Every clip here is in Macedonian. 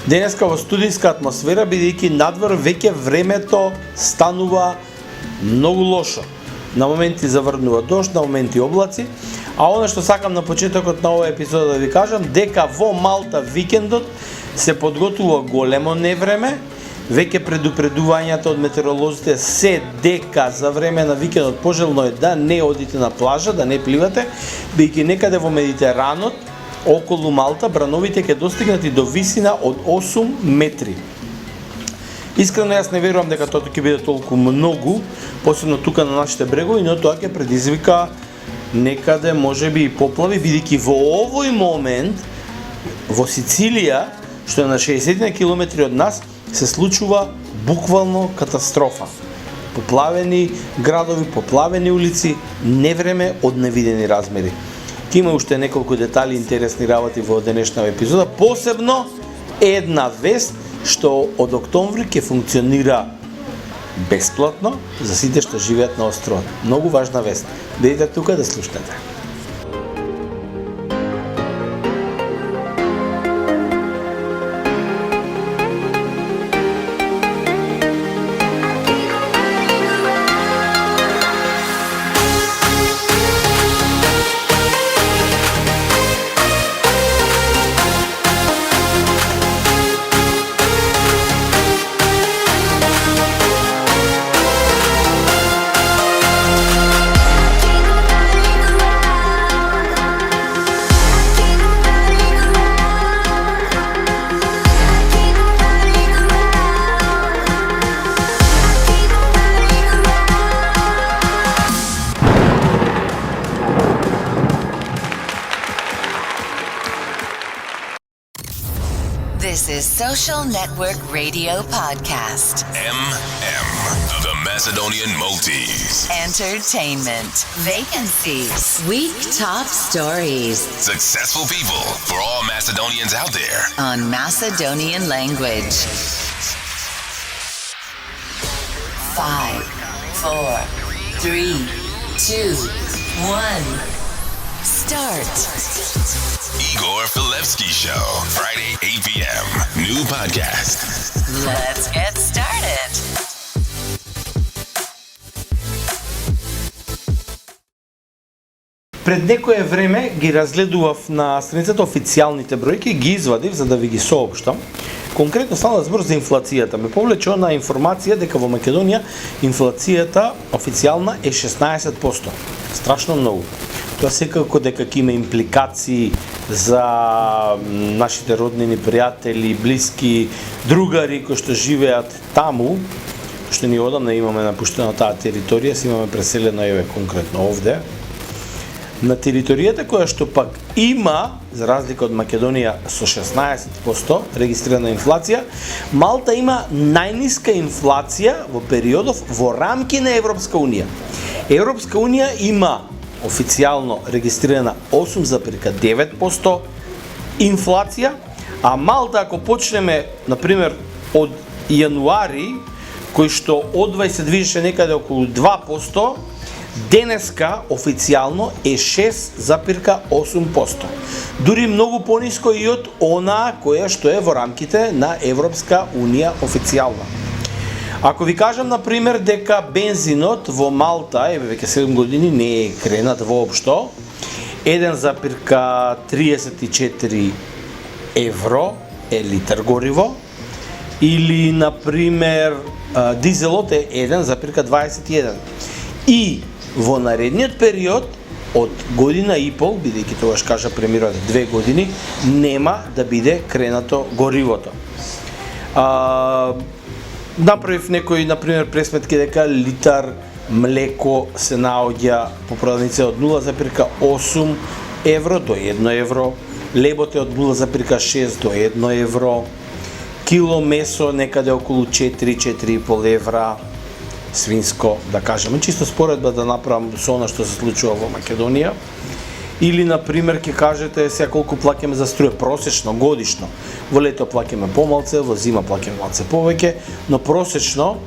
Денеска во студијска атмосфера, бидејќи надвор веќе времето станува многу лошо. На моменти заврнува дожд, на моменти облаци, а она што сакам на почетокот на оваа епизода да ви кажам, дека во Малта викендот се подготвува големо невреме. Веќе предупредувањата од метеоролозите се дека за време на викендот пожелно е да не одите на плажа, да не пливате, бидејќи некаде во Медитеранот, околу Малта, брановите ќе достигнат и до висина од 8 метри. Искрено јас не верувам дека тоа ќе биде толку многу, посебно тука на нашите брегови, но тоа ќе предизвика некаде можеби и поплави, бидејќи во овој момент во Сицилија, што е на 60 километри од нас, се случува буквално катастрофа. Поплавени градови, поплавени улици, невреме од невидени размери. Ке има уште неколку детали интересни работи во денешната епизода, посебно една вест што од октомври ќе функционира бесплатно за сите што живеат на островот. Многу важна вест. Бидете тука да слушнете. This is Social Network Radio Podcast. The Macedonian Maltese. Entertainment. Vacancies. Week top stories. Successful people for all Macedonians out there. On Macedonian language. 5, 4, 3, 2, 1. Start. Igor Filevsky Show. Friday, 8 p.m. New podcast. Let's get started. Пред некое време ги разгледував на страницата официјалните бројки, ги извадив за да ви ги соопштам. Конкретно стана збор за инфлацијата. Ме повлече на информација дека во Македонија инфлацијата официјална е 16%. Страшно многу. Тоа секако дека ќе има импликации за нашите роднини, пријатели, блиски, другари кои што живеат таму, што ние одамна имаме напуштена таа територија, си имаме преселено еве конкретно овде. На територијата која што пак има, за разлика од Македонија со 16% регистрирана инфлација, Малта има најниска инфлација во периодов во рамки на Европска Унија. Европска Унија има официјално регистрирана 8,9% инфлација, а Малта ако почнеме, например, од јануари, кој што од 20 се движеше некаде околу 2%, денеска официјално е 6,8%. Дури многу пониско и од онаа која што е во рамките на Европска Унија официјално. Ако ви кажам, например, дека бензинот во Малта, еве веќе 7 години не е кренат воопшто, 1,34 евро е литар гориво, или, например, дизелот е 1,21. И во наредниот период од година и пол, бидејќи тогаш кажа премиерот 2 години, нема да биде кренато горивото. Направив некои, например, пресметки дека литар млеко се наоѓа по продавница од 0,8 евро до 1 евро, лебот е од 0,6 до 1 евро, кило месо некаде околу 4-4,5 евра, свинско, да кажеме, чисто споредба да направам со она што се случува во Македонија. Или, например, ќе кажете сега колку плаќаме за струја просечно, годишно. Во лето плаќаме помалце, во зима плаќаме малце повеќе, но просечно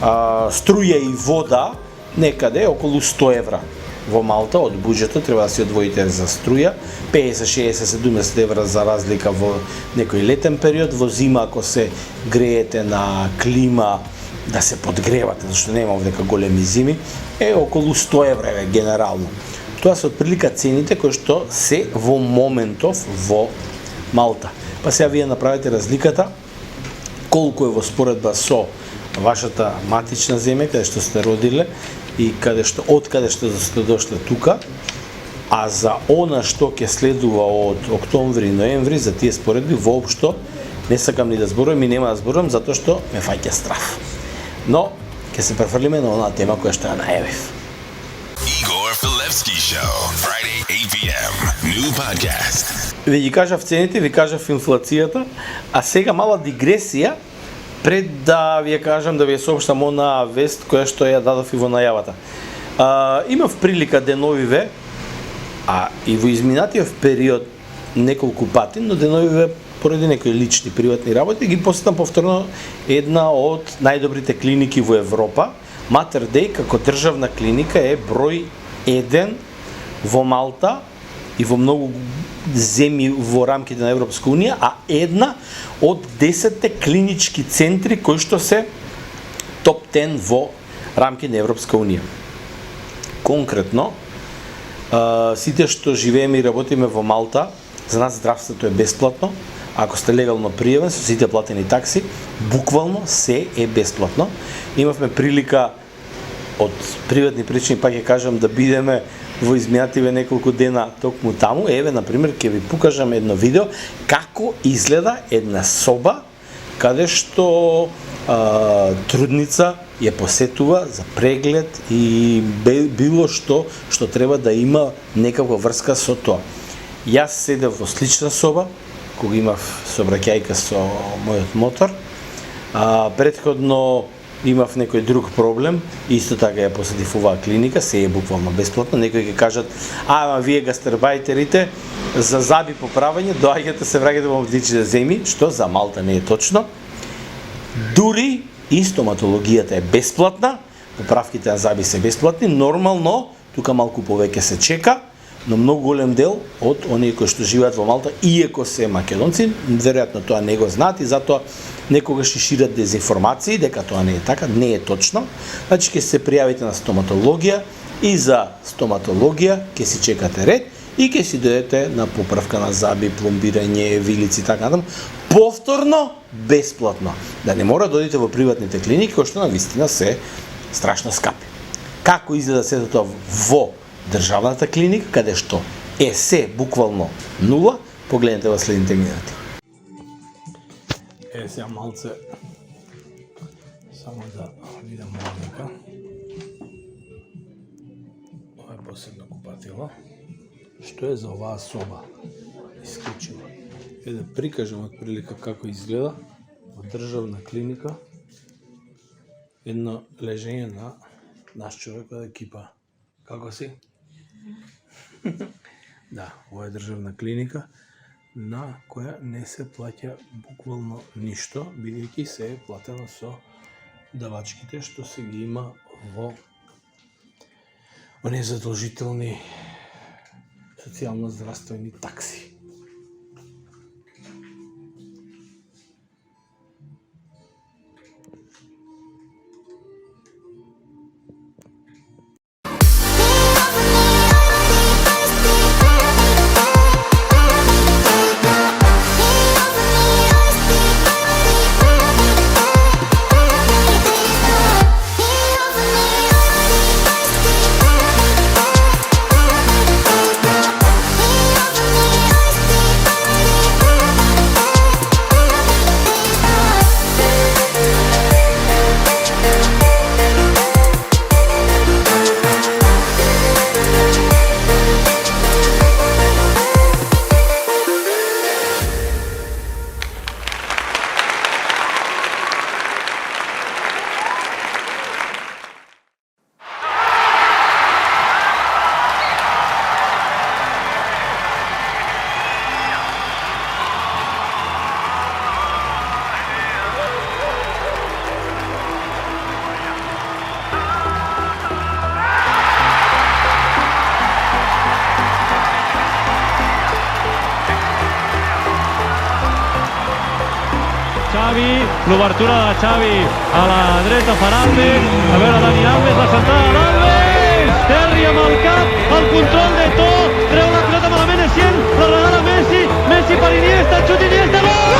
струја и вода некаде околу 100 евра во Малта од буџетот треба да си одвоите за струја, 50, 60, 70 евра за разлика во некој летен период, во зима ако се греете на клима да се подгревате, зашто нема овдека големи зими, е околу 100 евра генерално. Тоа се отприлика цените кои што се во моментов во Малта. Па сега вие направите разликата колку е во споредба со вашата матична земја каде што сте родиле и од каде што сте дошле тука, а за она што ќе следува од октомври и ноември за тие споредби воопшто не сакам ни да зборувам и нема да зборувам затоа што ме фаќа страф. Но ќе се префрлиме на онаа тема која што ја најавив. Igor Filevski Show, Friday 8 p.m. New podcast. Ви ги кажав цените, ви кажав инфлацијата, а сега мала дигресија пред да ви ја кажам, да ви ја соопштам онаа вест која што ја дадов и во најавата. Имав прилика деновиве, а и во изминатиот период неколку пати, но деновиве поради некои лични приватни работи ги посетам повторно една од најдобрите клиники во Европа. Mater Dei како државна клиника е број 1 во Малта и во многу земји во рамките на Европска унија, а една од 10 клинички центри кои што се топ 10 во рамките на Европска унија. Конкретно, сите што живееме и работиме во Малта, за нас здравството е бесплатно. Ако сте легално пријавен со сите платени такси, буквално се е бесплатно. Имавме прилика од приватни причини, пак ќе кажам, да бидеме во изминативе неколку дена токму таму. Еве, например, ќе ви покажам едно видео како изгледа една соба каде што трудница ја посетува за преглед и било што треба да има некаква врска со тоа. Јас седев во слична соба, кога имав сообраќајка со мојот мотор. Претходно имав некој друг проблем, исто така ја посетив оваа клиника, се е буквално бесплатно. Некои ќе кажат, вие гастербајтерите за заби поправање, доаѓате се враќате во матичните земји, што за Малта не е точно. Дури и стоматологијата е бесплатна, поправките на заби се бесплатни, нормално, тука малку повеќе се чека, но многу голем дел од оние кои што живеат во Малта, иако се македонци, веројатно тоа не го знаат и затоа некогаш и шират дезинформации дека тоа не е така, не е точно. Значи ќе се пријавите на стоматологија и за стоматологија ќе си чекате ред и ќе си дојдете на поправка на заби, пломбирање, вилици и така натаму, повторно бесплатно. Да не мора да одите во приватните клиники кои што навистина се страшно скапи. Како изгледа сето тоа во државната клиника, каде што е се буквално нула, погледнете во следните минути. Сега малце само да видам овдека. Ова е посебно купатило. Што е за оваа соба? Исклучиво. Да прикажам отприлика како изгледа во државна клиника. Едно лежење на наш човек од екипа. Како си? Да, ова е државна клиника на која не се плаќа буквално ништо, бидејќи се е платено со давачките што се ги има во оние задолжителни социјално-здравствени такси. Xavi, l'obertura de Xavi a la dreta per Alves, a veure Dani Alves, la centrada d'Alves, Terri amb el cap, el control de Eto'o, treu la pilota malament Essien, la regala Messi, Messi per Iniesta, xut Iniesta, gol!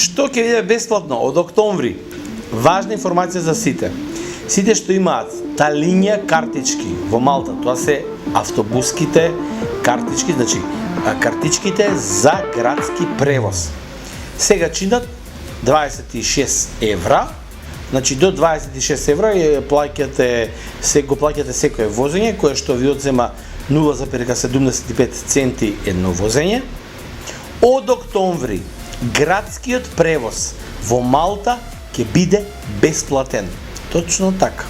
Што ќе биде бесплатно од октомври? Важна информација за сите. Сите што имаат талинја картички во Малта, тоа се автобуските картички, значи картичките за градски превоз. Сега чинат 26 евра, значи до 26 евра го плаќате секое возење, кое што ви одзема 0,75 центи едно возење. Од октомври градскиот превоз во Малта ќе биде бесплатен. Точно така.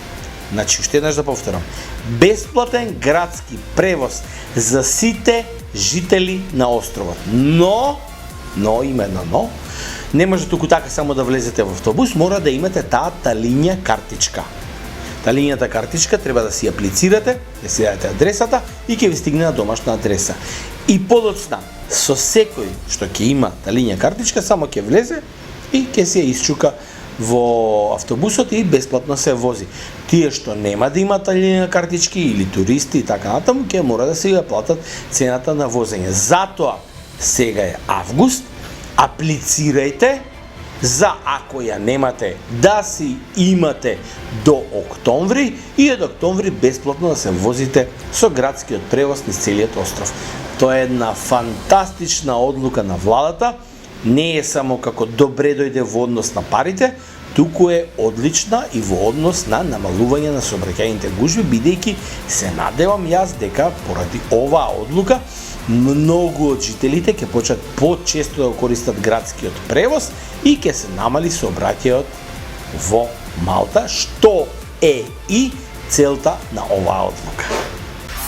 Значи, уште еднаш да повторам. Бесплатен градски превоз за сите жители на островот. Но има едно но, не може туку така само да влезете во автобус, мора да имате таа талинја картичка. Талинјата картичка треба да си аплицирате, да си дадете адресата и ќе ви стигне на домашна адреса. И подоцна, со секој што ќе има талинја картичка, само ќе влезе и ќе се исчука во автобусот и бесплатно се вози. Тие што нема да имаат талинја картички или туристи и така натаму, ќе мора да се ја платат цената на возење. Затоа сега е август, аплицирајте за ако ја немате да си имате до октомври и од октомври бесплатно да се возите со градскиот превоз низ целиот остров. Тоа е една фантастична одлука на владата, не е само како добре дојде во однос на парите, туку е одлична и во однос на намалување на сообраќајните гужви, бидејќи се надевам јас дека поради оваа одлука многу од жителите ќе почнат почесто да го користат градскиот превоз и ќе се намали сообраќајот во Малта, што е и целта на оваа одлука.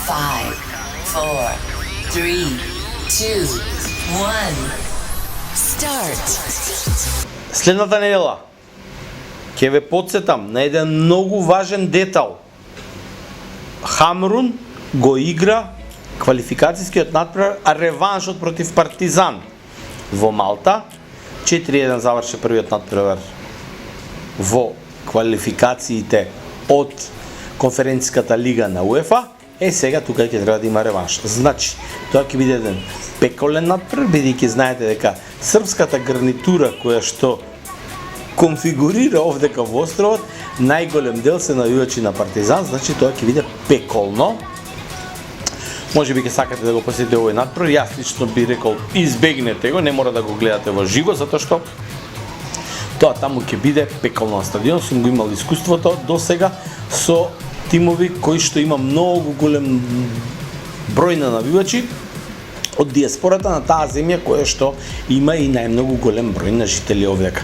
5, 4, 3, 2, 1. Start. Следната недела ќе ве потсетам на еден многу важен детал. Хамрун го игра квалификацијскиот надпревар, а реваншот против Партизан во Малта. 4-1 заврши првиот надпревар во квалификациите од конференциската лига на УЕФА. Сега тука ќе треба да има реванш. Значи, тоа ќе биде еден пеколен надпревар, бидејќи знаете дека српската гарнитура која што конфигурира овдека во островот, најголем дел се навивачи на Партизан, значи тоа ќе биде пеколно. Може би ќе сакате да го посетите овој надпревар, јас лично би рекол избегнете го, не мора да го гледате во живо, затоа што тоа таму ќе биде пеколно на стадион. Сум го имал искуството до сега со тимови кои што има многу голем број на навивачи од диаспората на таа земја која што има и најмногу голем број на жители овдека.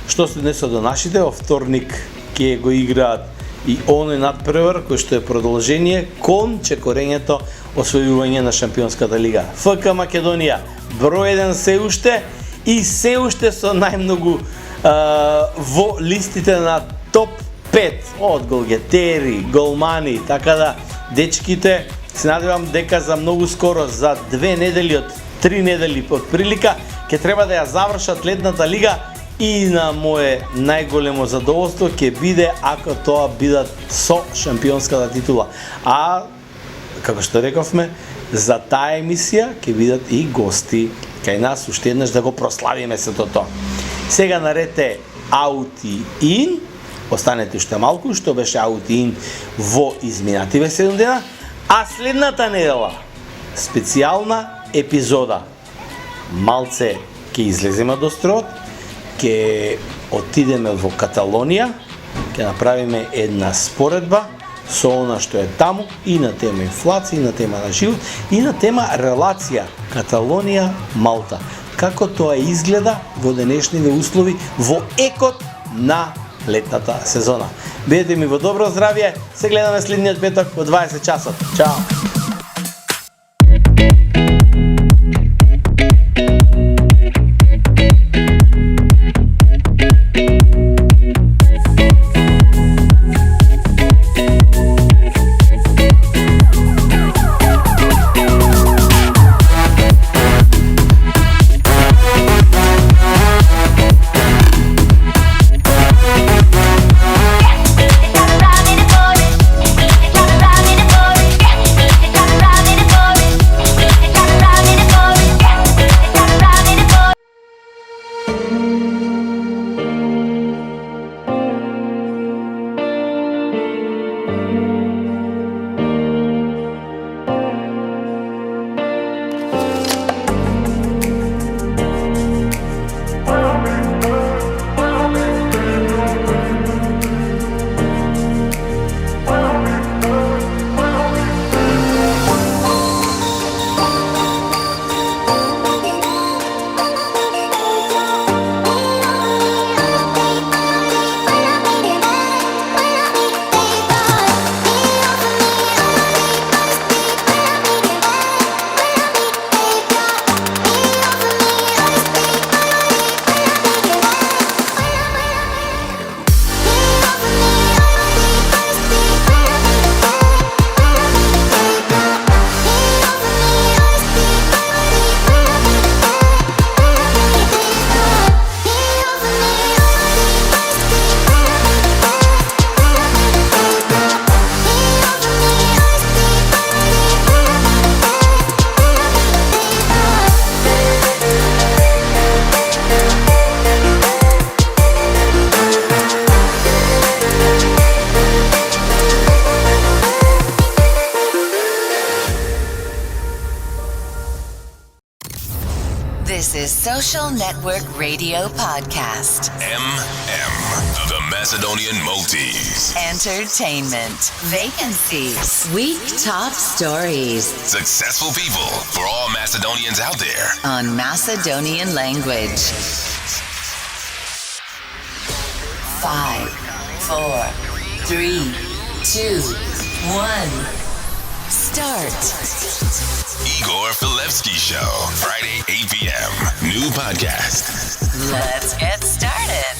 Што се однесува до нашите, во вторник ќе го играат и оној надпревар кој што е продолжение кон чекорењето освојување на Шампионската лига. ФК Македонија број 1 се уште и се уште со најмногу во листите на топ 5 од голгетери, голмани, така да дечките се надевам дека за многу скоро, за 2 недели од 3 недели од прилика, ќе треба да ја завршат летната лига и на мое најголемо задоволство ќе биде ако тоа бидат со шампионската титула. А, како што рековме, за таа емисија ќе бидат и гости кај нас уште еднаш да го прославиме сето тоа. Сега нарете Аути Ин, останете уште малку, што беше Аути Ин во изминативе 7 дена, а следната недела специјална епизода. Малце ќе излеземе од островот, ќе отидеме во Каталонија, ќе направиме една споредба со она што е таму и на тема инфлација, и на тема на живот, и на тема релација Каталонија-Малта. Како тоа изгледа во денешниве услови во екот на летната сезона. Бидете ми во добро здравје, се гледаме следниот петок во 20 часот. Чао! This is Social Network Radio Podcast. The Macedonian Maltese. Entertainment. Vacancies. Week top stories. Successful people for all Macedonians out there. On Macedonian language. 5, 4, 3, 2, 1. Start. Igor Filevsky Show. Friday, 8 p.m. New podcast. Let's get started.